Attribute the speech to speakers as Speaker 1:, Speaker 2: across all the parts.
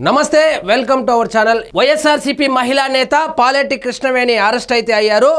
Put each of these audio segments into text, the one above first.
Speaker 1: నమస్తే welcome to our channel. YSRCP మహిళా నేత పాలేటి కృష్ణవేణి అరెస్ట్ అయితే అయ్యారు.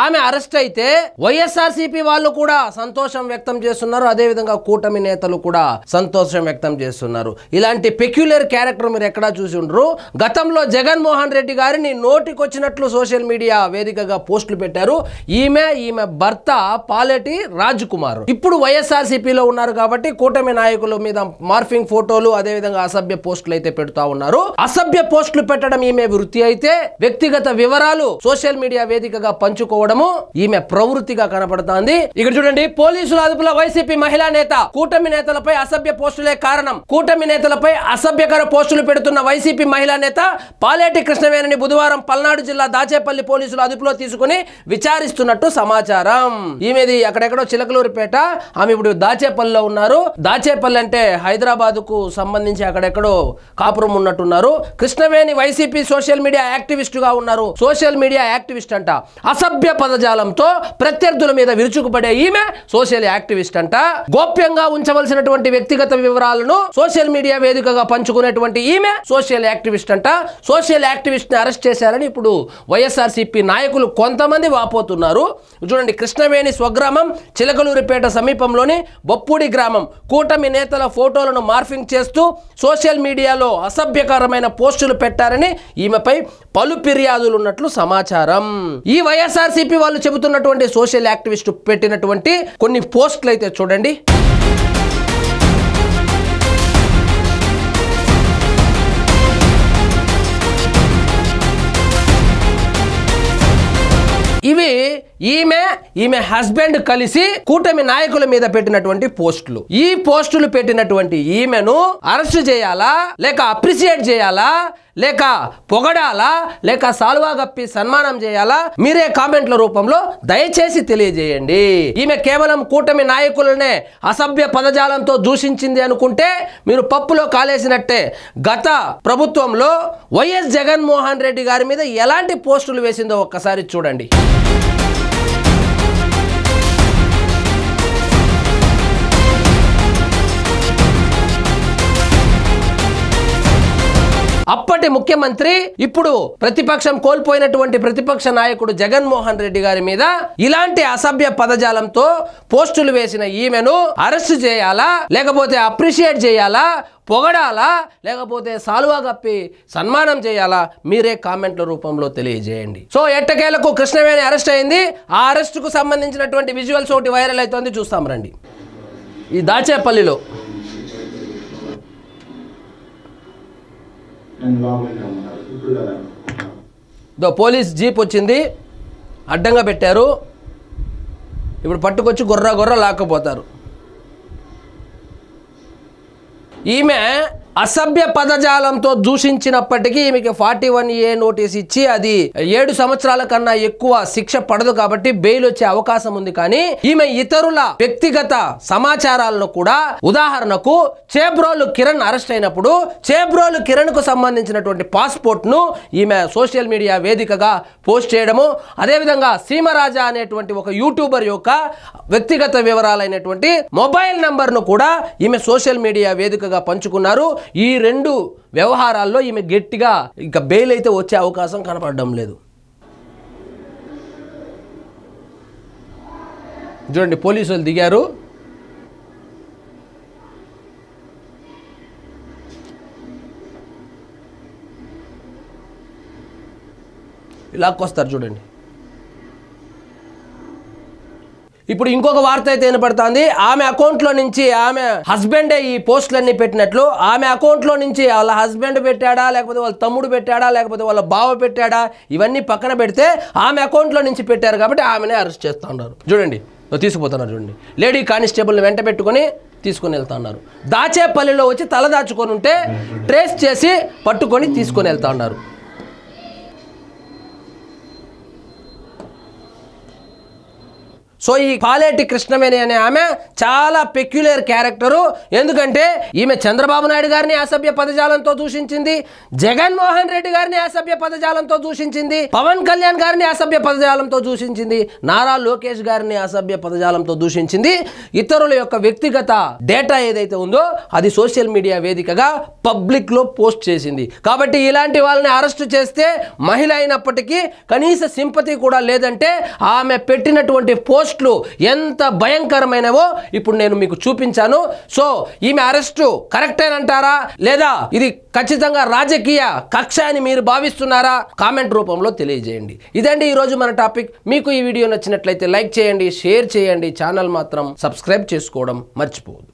Speaker 1: ఆమె అరెస్ట్ అయితే వైఎస్ఆర్సీపీ వాళ్ళు కూడా సంతోషం వ్యక్తం చేస్తున్నారు. అదే విధంగా కూటమి నేతలు కూడా సంతోషం వ్యక్తం చేస్తున్నారు. ఇలాంటి పెక్యులర్ క్యారెక్టర్ మీరు ఎక్కడా చూసి ఉండరు. గతంలో జగన్మోహన్ రెడ్డి గారిని నోటికొచ్చినట్లు సోషల్ మీడియా వేదికగా పోస్టులు పెట్టారు. ఈమె భర్త పాలేటి రాజ్ కుమార్ ఇప్పుడు వైఎస్ఆర్సీపీలో ఉన్నారు కాబట్టి కూటమి నాయకుల మీద మార్ఫింగ్ ఫోటోలు అదే విధంగా అసభ్య పోస్టులు అయితే పెడుతూ ఉన్నారు. అసభ్య పోస్టులు పెట్టడం ఈమె వృత్తి అయితే వ్యక్తిగత వివరాలు సోషల్ మీడియా వేదికగా పంచుకోవడము ఈమె ప్రవృత్తిగా కనపడుతోంది. ఇక్కడ చూడండి, పోలీసుల అదుపులో వైసీపీ మహిళా నేత, కూటమి నేతలపై అసభ్య పోస్టులే కారణం. కూటమి నేతలపై అసభ్యకర పోస్టులు పెడుతున్న వైసీపీ మహిళా నేత పాలేటి కృష్ణవేణిని బుధవారం పల్నాడు జిల్లా దాచేపల్లి పోలీసులు అదుపులో తీసుకుని విచారిస్తున్నట్టు సమాచారం. ఈమెది అక్కడెక్కడో చిలకలూరిపేట, ఆమె ఇప్పుడు దాచేపల్లిలో ఉన్నారు. దాచేపల్లి అంటే హైదరాబాద్ కు సంబంధించి అక్కడెక్కడో కాపురం ఉన్నట్టున్నారు. Krishnaveni YCP social media activist గా ఉన్నారు. సోషల్ మీడియా యాక్టివిస్ట్ అంట. అసభ్య పదజాలంతో ప్రత్యర్థుల మీద విరుచుకుపడే ఈమె సోషల్ యాక్టివిస్ట్ అంట. గోప్యంగా ఉంచవలసినటువంటి వ్యక్తిగత వివరాలను సోషల్ మీడియా వేదికగా పంచుకునేటువంటి ఈమె సోషల్ యాక్టివిస్ట్ అంట. సోషల్ యాక్టివిస్ట్ ని అరెస్ట్ చేశారని ఇప్పుడు వైఎస్ఆర్సీపీ నాయకులు కొంతమంది వాపోతున్నారు. చూడండి, కృష్ణవేణి స్వగ్రామం చిలకలూరిపేట సమీపంలోని బొప్పూడి గ్రామం. కూటమి నేతల ఫోటోలను మార్ఫింగ్ చేస్తూ సోషల్ మీడియాలో అసభ్యకరమైన పోస్టులు పెట్టారని ఈమెపై పలు ఫిర్యాదులు ఉన్నట్లు సమాచారం. ఈ వైఎస్ఆర్సీపీ వాళ్ళు చెబుతున్నటువంటి సోషల్ యాక్టివిస్ట్ పెట్టినటువంటి కొన్ని పోస్టులు అయితే చూడండి. ఇవి ఈమె హస్బెండ్ కలిసి కూటమి నాయకుల మీద పెట్టినటువంటి పోస్టులు. ఈ పోస్టులు పెట్టినటువంటి ఈమెను అరెస్ట్ చేయాలా, లేక అప్రిషియేట్ చేయాలా, లేక పొగడాలా, లేక సాల్వా గప్పి సన్మానం చేయాలా? మీరే కామెంట్ల రూపంలో దయచేసి తెలియజేయండి. ఈమె కేవలం కూటమి నాయకులనే అసభ్య పదజాలంతో దూషించింది అనుకుంటే మీరు పప్పులో కాలేసినట్టే. గత ప్రభుత్వంలో వైఎస్ జగన్మోహన్ రెడ్డి గారి మీద ఎలాంటి పోస్టులు వేసిందో ఒక్కసారి చూడండి. అప్పటి ముఖ్యమంత్రి, ఇప్పుడు ప్రతిపక్షం కోల్పోయినటువంటి ప్రతిపక్ష నాయకుడు జగన్మోహన్ రెడ్డి గారి మీద ఇలాంటి అసభ్య పదజాలంతో పోస్టులు వేసిన ఈమెను అరెస్ట్ చేయాలా, లేకపోతే అప్రిషియేట్ చేయాలా, పొగడాలా, లేకపోతే సాల్వా గప్పి సన్మానం చేయాలా? మీరే కామెంట్ల రూపంలో తెలియజేయండి. సో ఎట్టకేలకు కృష్ణవేణి అరెస్ట్ అయింది. ఆ అరెస్ట్ కు సంబంధించినటువంటి విజువల్స్ ఒకటి వైరల్ అవుతుంది, చూస్తాం రండి. ఈ దాచేపల్లిలో పోలీస్ జీప్ వచ్చింది, అడ్డంగా పెట్టారు. ఇప్పుడు పట్టుకొచ్చి గొర్ర లాక్కపోతారు. ఈమె అసభ్య పదజాలంతో దూషించినప్పటికీ ఈమెకి 41A నోటీస్ ఇచ్చి అది 7 సంవత్సరాల కన్నా ఎక్కువ శిక్ష పడదు కాబట్టి బెయిల్ వచ్చే అవకాశం ఉంది. కానీ ఈమె ఇతరుల వ్యక్తిగత సమాచారాలను కూడా, ఉదాహరణకు చేబ్రోలు కిరణ్ అరెస్ట్ అయినప్పుడు చేబ్రోలు కిరణ్ కు సంబంధించినటువంటి పాస్పోర్ట్ ను ఈమె సోషల్ మీడియా వేదికగా పోస్ట్ చేయడము, అదేవిధంగా సీమరాజా అనేటువంటి ఒక యూట్యూబర్ యొక్క వ్యక్తిగత వివరాలైనటువంటి మొబైల్ నంబర్ ను కూడా ఈమె సోషల్ మీడియా వేదికగా పంచుకున్నారు. ఈ 2 వ్యవహారాల్లో ఈమె గట్టిగా ఇంకా బెయిల్ అయితే వచ్చే అవకాశం కనపడడం లేదు. చూడండి, పోలీసులు దిగారు. ఇలాక్కొస్తారు చూడండి. ఇప్పుడు ఇంకొక వార్త అయితే వినపడుతుంది. ఆమె అకౌంట్లో నుంచి, ఆమె హస్బెండే ఈ పోస్టులన్నీ పెట్టినట్లు, ఆమె అకౌంట్లో నుంచి వాళ్ళ హస్బెండ్ పెట్టాడా, లేకపోతే వాళ్ళ తమ్ముడు పెట్టాడా, లేకపోతే వాళ్ళ బావ పెట్టాడా, ఇవన్నీ పక్కన పెడితే ఆమె అకౌంట్లో నుంచి పెట్టారు కాబట్టి ఆమెనే అరెస్ట్ చేస్తూ ఉన్నారు. చూడండి, తీసుకుపోతున్నారు చూడండి. లేడీ కానిస్టేబుల్ని వెంట పెట్టుకొని తీసుకొని వెళ్తా ఉన్నారు. దాచేపల్లిలో వచ్చి తలదాచుకొని ఉంటే ట్రేస్ చేసి పట్టుకొని తీసుకొని వెళ్తా ఉన్నారు. సో ఈ పాలేటి కృష్ణవేణి అనే ఆమె చాలా పెక్యులర్ క్యారెక్టరు. ఎందుకంటే ఈమె చంద్రబాబు నాయుడు గారిని అసభ్య పదజాలంతో దూషించింది, జగన్మోహన్ రెడ్డి గారిని అసభ్య పదజాలంతో దూషించింది, పవన్ కళ్యాణ్ గారిని అసభ్య పదజాలంతో దూషించింది, నారా లోకేష్ గారిని అసభ్య పదజాలంతో దూషించింది. ఇతరుల యొక్క వ్యక్తిగత డేటా ఏదైతే ఉందో అది సోషల్ మీడియా వేదికగా పబ్లిక్ లో పోస్ట్ చేసింది. కాబట్టి ఇలాంటి వాళ్ళని అరెస్ట్ చేస్తే మహిళ అయినప్పటికీ కనీస సింపతి కూడా లేదంటే ఆమె పెట్టినటువంటి పోస్టులు ఎంత భయంకరమైనవో ఇప్పుడు నేను మీకు చూపించాను. సో ఈమె అరెస్టు కరెక్టేనంటారా లేదా ఇది ఖచ్చితంగా రాజకీయ కక్ష అని మీరు భావిస్తున్నారా? కామెంట్ రూపంలో తెలియజేయండి. ఇదండి ఈరోజు మన టాపిక్. మీకు ఈ వీడియో నచ్చినట్లయితే లైక్ చేయండి, షేర్ చేయండి, ఛానల్ మాత్రం సబ్స్క్రైబ్ చేసుకోవడం మర్చిపోవద్దు.